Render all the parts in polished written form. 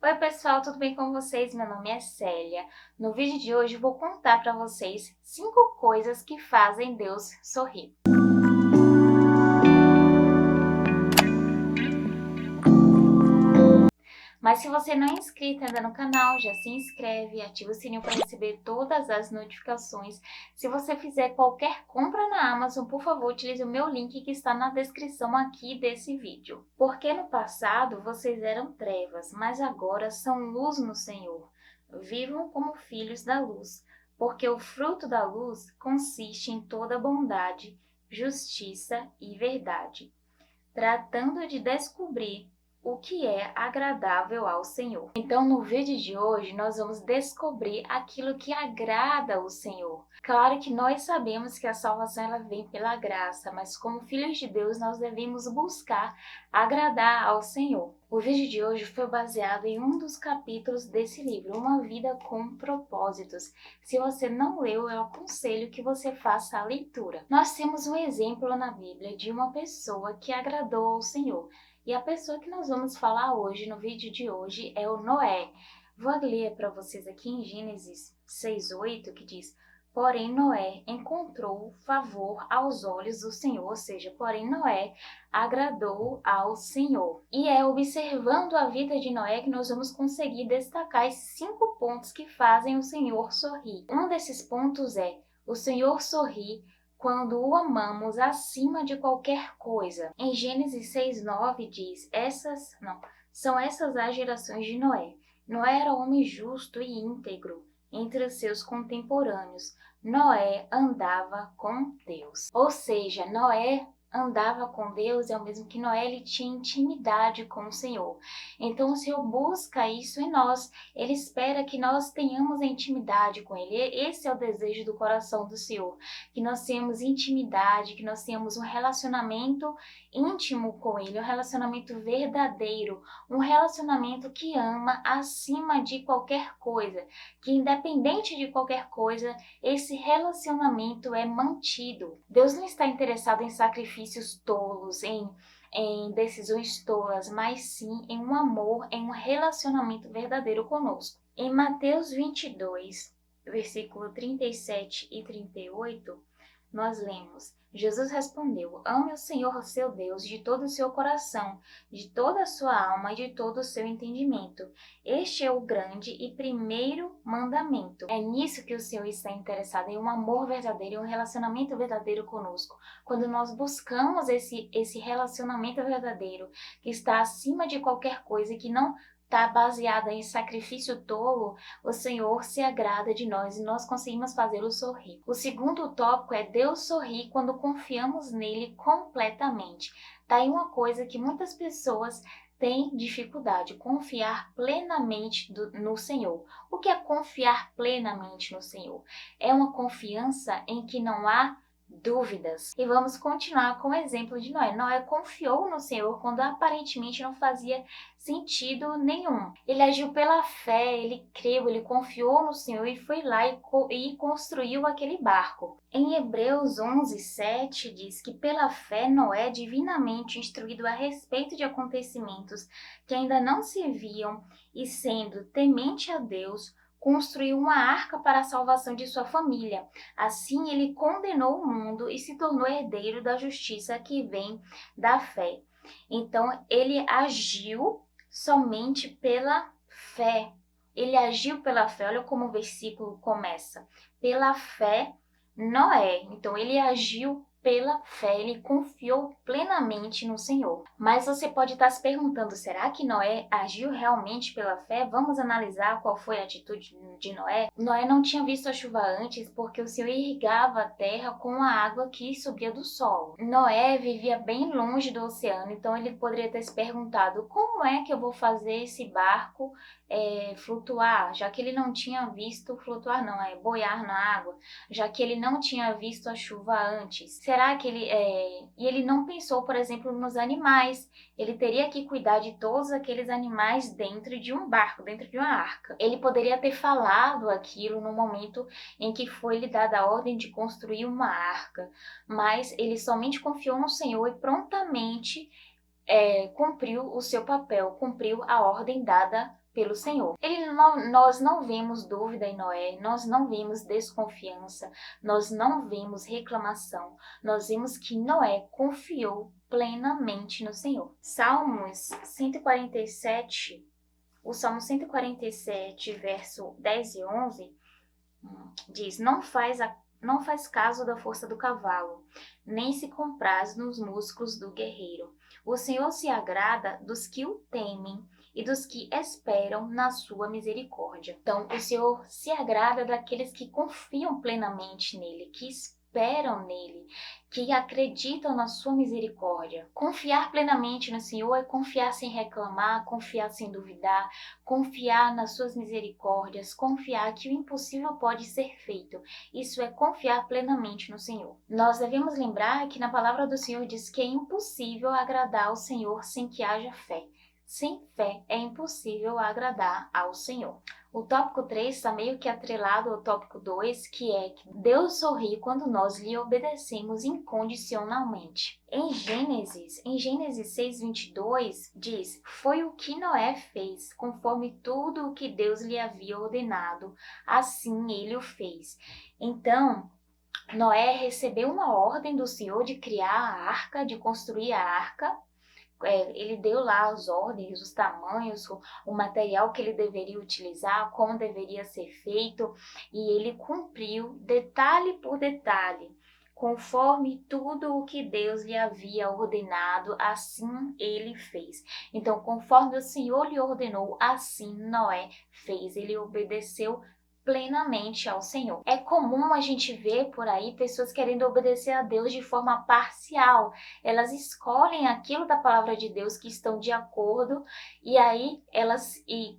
Oi pessoal, tudo bem com vocês? Meu nome é Célia. No vídeo de hoje eu vou contar para vocês 5 coisas que fazem Deus sorrir. Mas se você não é inscrito ainda no canal, já se inscreve e ativa o sininho para receber todas as notificações. Se você fizer qualquer compra na Amazon, por favor, utilize o meu link que está na descrição aqui desse vídeo. Porque no passado vocês eram trevas, mas agora são luz no Senhor. Vivam como filhos da luz, porque o fruto da luz consiste em toda bondade, justiça e verdade, tratando de descobrir o que é agradável ao Senhor. Então, no vídeo de hoje, nós vamos descobrir aquilo que agrada ao Senhor. Claro que nós sabemos que a salvação ela vem pela graça, mas como filhos de Deus, nós devemos buscar agradar ao Senhor. O vídeo de hoje foi baseado em um dos capítulos desse livro, Uma Vida com Propósitos. Se você não leu, eu aconselho que você faça a leitura. Nós temos um exemplo na Bíblia de uma pessoa que agradou ao Senhor. E a pessoa que nós vamos falar hoje, no vídeo de hoje, é o Noé. Vou ler para vocês aqui em Gênesis 6:8, que diz: Porém Noé encontrou favor aos olhos do Senhor, ou seja, porém Noé agradou ao Senhor. E é observando a vida de Noé que nós vamos conseguir destacar esses 5 pontos que fazem o Senhor sorrir. Um desses pontos é: o Senhor sorri quando o amamos acima de qualquer coisa. Em Gênesis 6:9 diz: são essas as gerações de Noé. Noé era homem justo e íntegro entre os seus contemporâneos. Noé andava com Deus. Ou seja, Noé andava com Deus é o mesmo que Noé ele tinha intimidade com o Senhor. Então o Senhor busca isso em nós. Ele espera que nós tenhamos a intimidade com Ele. Esse é o desejo do coração do Senhor, que nós tenhamos intimidade, que nós tenhamos um relacionamento íntimo com Ele, um relacionamento verdadeiro, um relacionamento que ama acima de qualquer coisa, que independente de qualquer coisa, esse relacionamento é mantido. Deus não está interessado em sacrifícios tolos, em decisões tolas, mas sim em um amor, em um relacionamento verdadeiro conosco. Em Mateus 22, versículo 37 e 38, nós lemos: Jesus respondeu: Ame o Senhor seu Deus de todo o seu coração, de toda a sua alma e de todo o seu entendimento. Este é o grande e primeiro mandamento. É nisso que o Senhor está interessado, em um amor verdadeiro, em um relacionamento verdadeiro conosco. Quando nós buscamos esse relacionamento verdadeiro, que está acima de qualquer coisa e que não está baseada em sacrifício tolo, o Senhor se agrada de nós e nós conseguimos fazê-lo sorrir. O segundo tópico é: Deus sorri quando confiamos nele completamente. Tá aí uma coisa que muitas pessoas têm dificuldade: confiar plenamente no Senhor. O que é confiar plenamente no Senhor? É uma confiança em que não há dúvidas. E vamos continuar com o exemplo de Noé. Noé confiou no Senhor quando aparentemente não fazia sentido nenhum. Ele agiu pela fé, ele creu, ele confiou no Senhor e foi lá e construiu aquele barco. Em Hebreus 11:7 diz que pela fé Noé, divinamente instruído a respeito de acontecimentos que ainda não se viam e sendo temente a Deus, construiu uma arca para a salvação de sua família. Assim ele condenou o mundo e se tornou herdeiro da justiça que vem da fé. Então ele agiu somente pela fé. Ele agiu pela fé. Olha como o versículo começa: pela fé Noé. Então ele agiu pela fé, ele confiou plenamente no Senhor. Mas você pode estar se perguntando: será que Noé agiu realmente pela fé? Vamos analisar qual foi a atitude de Noé. Noé não tinha visto a chuva antes porque o Senhor irrigava a terra com a água que subia do solo. Noé vivia bem longe do oceano, então ele poderia ter se perguntado: como é que eu vou fazer esse barco flutuar? Já que ele não tinha visto flutuar, não, boiar na água, já que ele não tinha visto a chuva antes. Será que E ele não pensou, por exemplo, nos animais. Ele teria que cuidar de todos aqueles animais dentro de um barco, dentro de uma arca. Ele poderia ter falado aquilo no momento em que foi lhe dada a ordem de construir uma arca, mas ele somente confiou no Senhor e prontamente cumpriu o seu papel, cumpriu a ordem dada pelo Senhor. Nós não vemos dúvida em Noé, nós não vemos desconfiança, nós não vemos reclamação, nós vemos que Noé confiou plenamente no Senhor. Salmos 147, o Salmo 147, verso 10 e 11, diz: não faz caso da força do cavalo, nem se compraz nos músculos do guerreiro. O Senhor se agrada dos que o temem e dos que esperam na sua misericórdia. Então, o Senhor se agrada daqueles que confiam plenamente nele, que esperam nele, que acreditam na sua misericórdia. Confiar plenamente no Senhor é confiar sem reclamar, confiar sem duvidar, confiar nas suas misericórdias, confiar que o impossível pode ser feito. Isso é confiar plenamente no Senhor. Nós devemos lembrar que na palavra do Senhor diz que é impossível agradar ao Senhor sem que haja fé. Sem fé é impossível agradar ao Senhor. O tópico 3 está meio que atrelado ao tópico 2, que é que Deus sorri quando nós lhe obedecemos incondicionalmente. Em Gênesis 6:22 diz: foi o que Noé fez, conforme tudo o que Deus lhe havia ordenado, assim ele o fez. Então, Noé recebeu uma ordem do Senhor de criar a arca, de construir a arca. Ele deu lá as ordens, os tamanhos, o material que ele deveria utilizar, como deveria ser feito, e ele cumpriu detalhe por detalhe, conforme tudo o que Deus lhe havia ordenado, assim ele fez. Então, conforme o Senhor lhe ordenou, assim Noé fez. Ele obedeceu plenamente ao Senhor. É comum a gente ver por aí pessoas querendo obedecer a Deus de forma parcial. Elas escolhem aquilo da palavra de Deus que estão de acordo e aí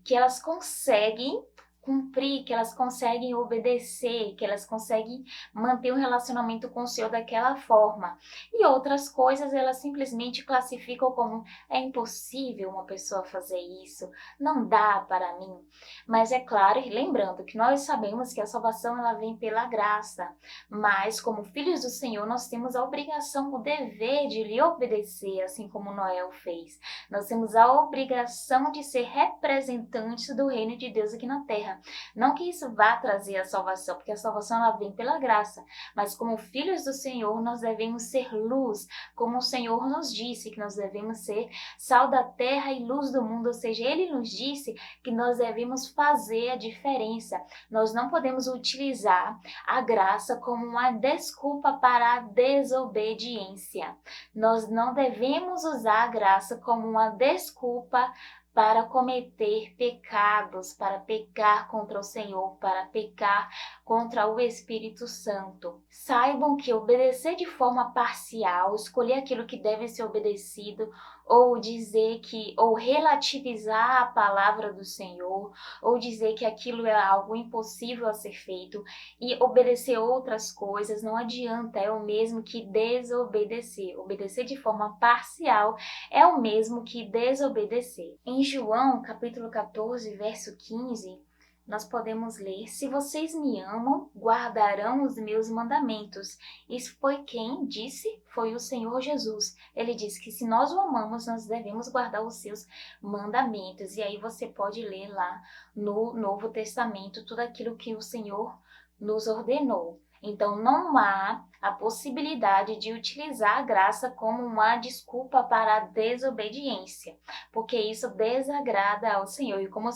que elas conseguem cumprir, que elas conseguem obedecer, que elas conseguem manter um relacionamento com o Senhor daquela forma. E outras coisas elas simplesmente classificam como: é impossível uma pessoa fazer isso, não dá para mim. Mas é claro, e lembrando que nós sabemos que a salvação ela vem pela graça, mas como filhos do Senhor nós temos a obrigação, o dever de lhe obedecer, assim como Noé o fez. Nós temos a obrigação de ser representantes do reino de Deus aqui na terra. Não que isso vá trazer a salvação, porque a salvação ela vem pela graça, mas como filhos do Senhor nós devemos ser luz, como o Senhor nos disse que nós devemos ser sal da terra e luz do mundo, ou seja, Ele nos disse que nós devemos fazer a diferença. Nós não podemos utilizar a graça como uma desculpa para a desobediência. Nós não devemos usar a graça como uma desculpa para cometer pecados, para pecar contra o Senhor, para pecar contra o Espírito Santo. Saibam que obedecer de forma parcial, escolher aquilo que deve ser obedecido, ou dizer que, ou relativizar a palavra do Senhor, ou dizer que aquilo é algo impossível a ser feito e obedecer outras coisas, não adianta, é o mesmo que desobedecer. Obedecer de forma parcial é o mesmo que desobedecer. Em João, capítulo 14, verso 15, nós podemos ler: se vocês me amam, guardarão os meus mandamentos. Isso foi quem disse? Foi o Senhor Jesus. Ele disse que se nós o amamos, nós devemos guardar os seus mandamentos. E aí você pode ler lá no Novo Testamento tudo aquilo que o Senhor nos ordenou. Então, não há a possibilidade de utilizar a graça como uma desculpa para a desobediência, porque isso desagrada ao Senhor. E como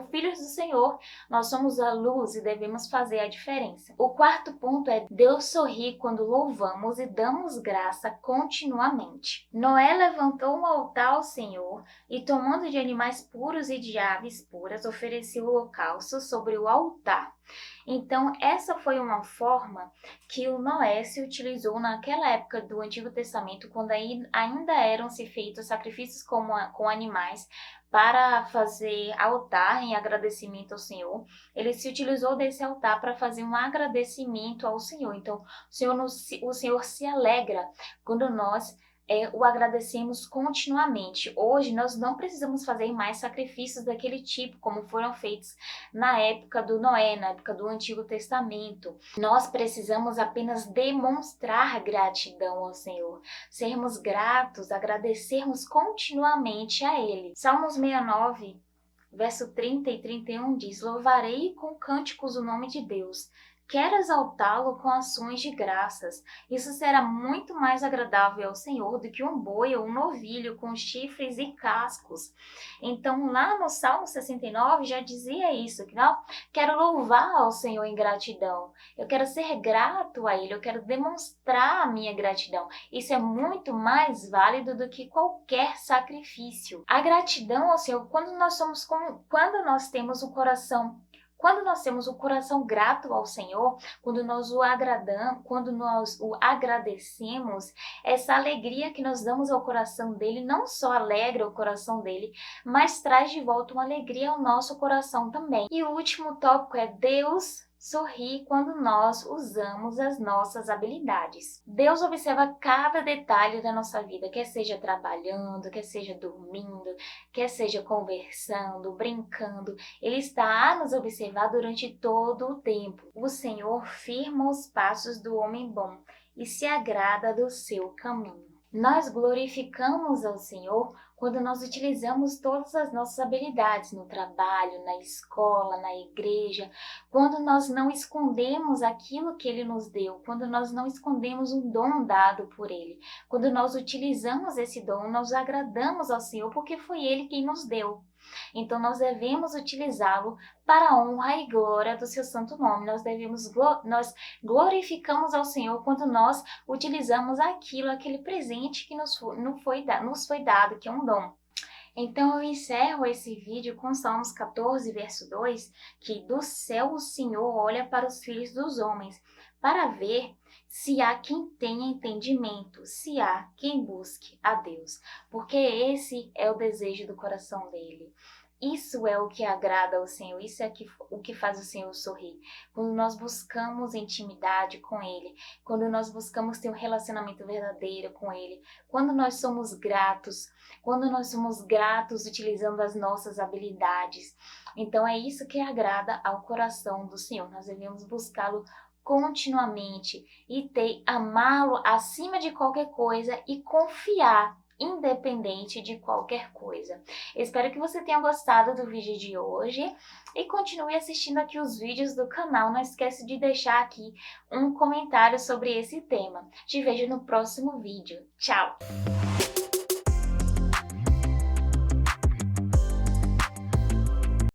filhos do Senhor, nós somos a luz e devemos fazer a diferença. O quarto ponto é: Deus sorri quando louvamos e damos graça continuamente. Noé levantou um altar ao Senhor e, tomando de animais puros e de aves puras, ofereceu holocausto sobre o altar. Então, essa foi uma forma que o Noé se utilizou naquela época do Antigo Testamento, quando ainda eram se feitos sacrifícios com animais para fazer altar em agradecimento ao Senhor. Ele se utilizou desse altar para fazer um agradecimento ao Senhor. Então, o Senhor se alegra quando nós o agradecemos continuamente. Hoje nós não precisamos fazer mais sacrifícios daquele tipo, como foram feitos na época do Noé, na época do Antigo Testamento. Nós precisamos apenas demonstrar gratidão ao Senhor, sermos gratos, agradecermos continuamente a Ele. Salmos 69, Verso 30 e 31 diz: Louvarei com cânticos o nome de Deus. Quero exaltá-lo com ações de graças. Isso será muito mais agradável ao Senhor do que um boi ou um novilho com chifres e cascos. Então, lá no Salmo 69 já dizia isso, que não, quero louvar ao Senhor em gratidão. Eu quero ser grato a Ele, eu quero demonstrar a minha gratidão. Isso é muito mais válido do que qualquer sacrifício. A gratidão ao Senhor, quando nós temos o coração grato ao Senhor, quando nós o agradamos, quando nós o agradecemos, essa alegria que nós damos ao coração dele não só alegra o coração dele, mas traz de volta uma alegria ao nosso coração também. E o último tópico é Deus sorri quando nós usamos as nossas habilidades. Deus observa cada detalhe da nossa vida, quer seja trabalhando, quer seja dormindo, quer seja conversando, brincando. Ele está a nos observar durante todo o tempo. O Senhor firma os passos do homem bom e se agrada do seu caminho. Nós glorificamos ao Senhor quando nós utilizamos todas as nossas habilidades no trabalho, na escola, na igreja, quando nós não escondemos aquilo que Ele nos deu, quando nós não escondemos um dom dado por Ele, quando nós utilizamos esse dom, nós agradamos ao Senhor porque foi Ele quem nos deu. Então, nós devemos utilizá-lo para a honra e glória do seu santo nome. Nós glorificamos ao Senhor quando nós utilizamos aquele presente que nos foi dado, que é um dom. Então, eu encerro esse vídeo com Salmos 14, verso 2, que do céu o Senhor olha para os filhos dos homens, para ver se há quem tenha entendimento, se há quem busque a Deus, porque esse é o desejo do coração dele. Isso é o que agrada ao Senhor, isso é o que faz o Senhor sorrir. Quando nós buscamos intimidade com Ele, quando nós buscamos ter um relacionamento verdadeiro com Ele, quando nós somos gratos utilizando as nossas habilidades. Então é isso que agrada ao coração do Senhor. Nós devemos buscá-lo continuamente e amá-lo acima de qualquer coisa e confiar independente de qualquer coisa. Eu espero que você tenha gostado do vídeo de hoje e continue assistindo aqui os vídeos do canal. Não esquece de deixar aqui um comentário sobre esse tema. Te vejo no próximo vídeo. Tchau!